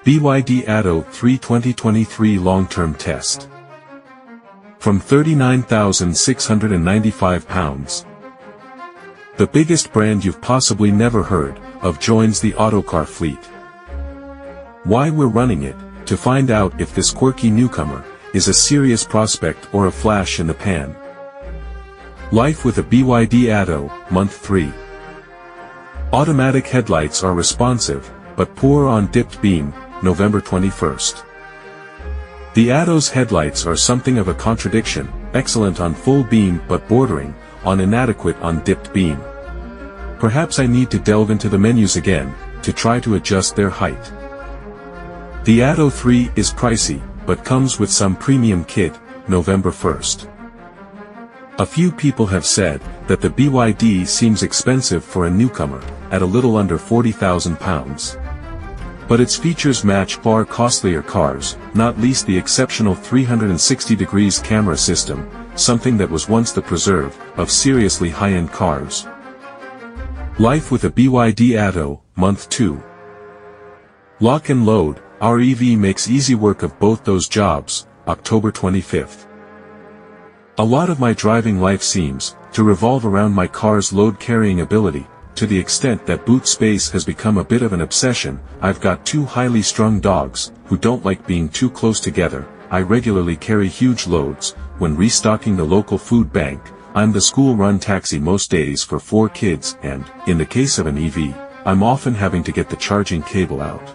BYD Atto 3 2023 long-term test. From £39,695. The biggest brand you've possibly never heard of joins the Autocar fleet. Why we're running it, to find out if this quirky newcomer is a serious prospect or a flash in the pan. Life with a BYD Atto, Month 3. Automatic headlights are responsive, but poor on dipped beam, November 21st. The Atto's headlights are something of a contradiction, excellent on full beam but bordering on inadequate on dipped beam. Perhaps I need to delve into the menus again, to try to adjust their height. The Atto 3 is pricey, but comes with some premium kit, November 1st. A few people have said that the BYD seems expensive for a newcomer, at a little under £40,000. But its features match far costlier cars, not least the exceptional 360 degrees camera system, something that was once the preserve of seriously high-end cars. Life with a BYD Atto, Month 2. Lock and load, our EV makes easy work of both those jobs, October 25th. A lot of my driving life seems to revolve around my car's load-carrying ability, to the extent that boot space has become a bit of an obsession. I've got two highly strung dogs, who don't like being too close together. I regularly carry huge loads. When restocking the local food bank, I'm the school-run taxi most days for 4 kids, and, in the case of an EV, I'm often having to get the charging cable out.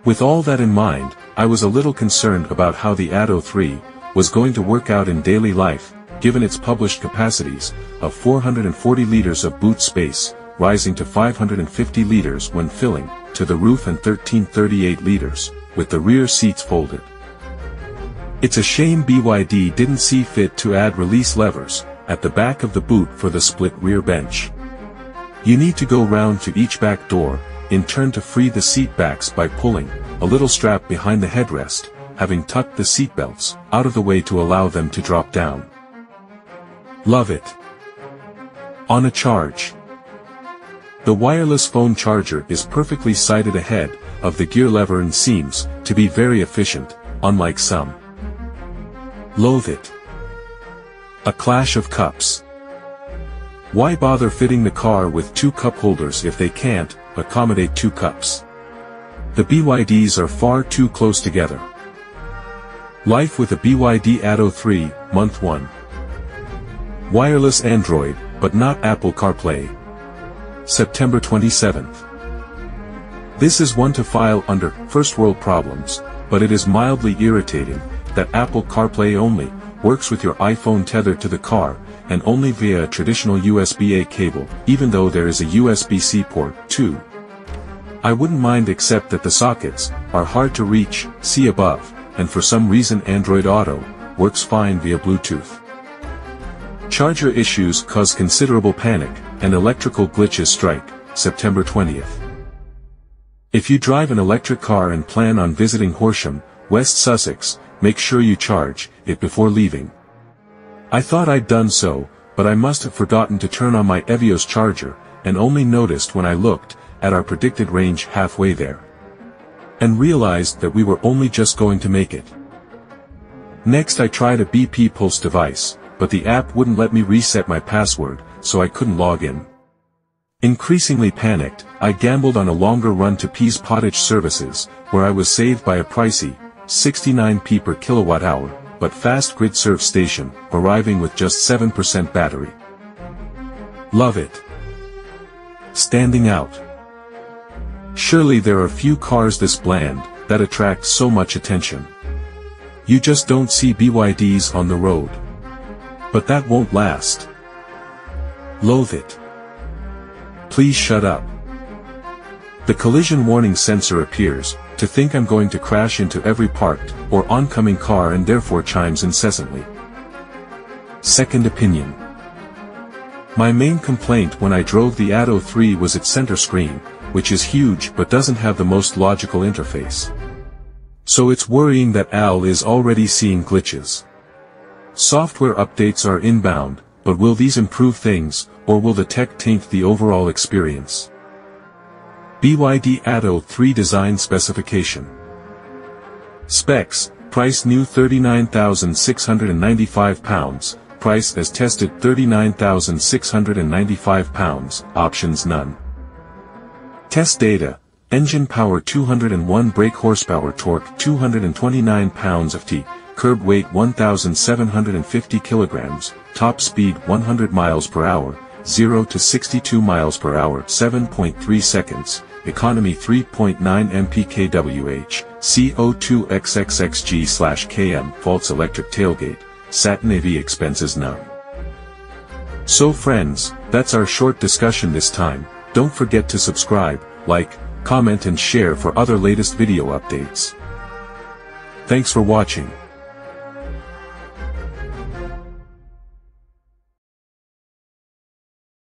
With all that in mind, I was a little concerned about how the Atto 3 was going to work out in daily life, given its published capacities of 440 liters of boot space, rising to 550 liters when filling to the roof and 1338 liters, with the rear seats folded. It's a shame BYD didn't see fit to add release levers at the back of the boot for the split rear bench. You need to go round to each back door, in turn to free the seat backs by pulling a little strap behind the headrest, having tucked the seatbelts out of the way to allow them to drop down. Love it. On a charge. The wireless phone charger is perfectly sited ahead of the gear lever and seems to be very efficient, unlike some. Loathe it. A clash of cups. Why bother fitting the car with 2 cup holders if they can't accommodate 2 cups? The BYDs are far too close together. Life with a BYD Atto 3, Month 1. Wireless Android, but not Apple CarPlay. September 27th. This is one to file under first world problems, but it is mildly irritating that Apple CarPlay only works with your iPhone tethered to the car, and only via a traditional USB-A cable, even though there is a USB-C port, too. I wouldn't mind except that the sockets are hard to reach, see above, and for some reason Android Auto works fine via Bluetooth. Charger issues cause considerable panic, and electrical glitches strike, September 20th. If you drive an electric car and plan on visiting Horsham, West Sussex, make sure you charge it before leaving. I thought I'd done so, but I must have forgotten to turn on my Evios charger, and only noticed when I looked at our predicted range halfway there, and realized that we were only just going to make it. Next I tried a BP Pulse device, but the app wouldn't let me reset my password, so I couldn't log in. Increasingly panicked, I gambled on a longer run to Pease Pottage Services, where I was saved by a pricey 69p per kilowatt-hour, but fast grid serve station, arriving with just 7% battery. Love it. Standing out. Surely there are few cars this bland that attract so much attention. You just don't see BYDs on the road. But that won't last. Loathe it. Please shut up. The collision warning sensor appears to think I'm going to crash into every parked or oncoming car and therefore chimes incessantly. Second opinion. My main complaint when I drove the Atto 3 was its center screen, which is huge but doesn't have the most logical interface. So it's worrying that Al is already seeing glitches. Software updates are inbound, but will these improve things, or will the tech taint the overall experience? BYD Atto 3 Design Specification. Specs: price new £39,695, price as tested £39,695, options none. Test data: engine power 201 brake horsepower, torque 229 pounds-ft, curb weight 1,750 kilograms, top speed 100 miles per hour, 0 to 62 miles per hour 7.3 seconds, economy 3.9 mpkWh, CO2 XXXG/km, faults electric tailgate, Satin AV, expenses none. So friends, that's our short discussion this time. Don't forget to subscribe, like, comment and share for other latest video updates. Thanks for watching.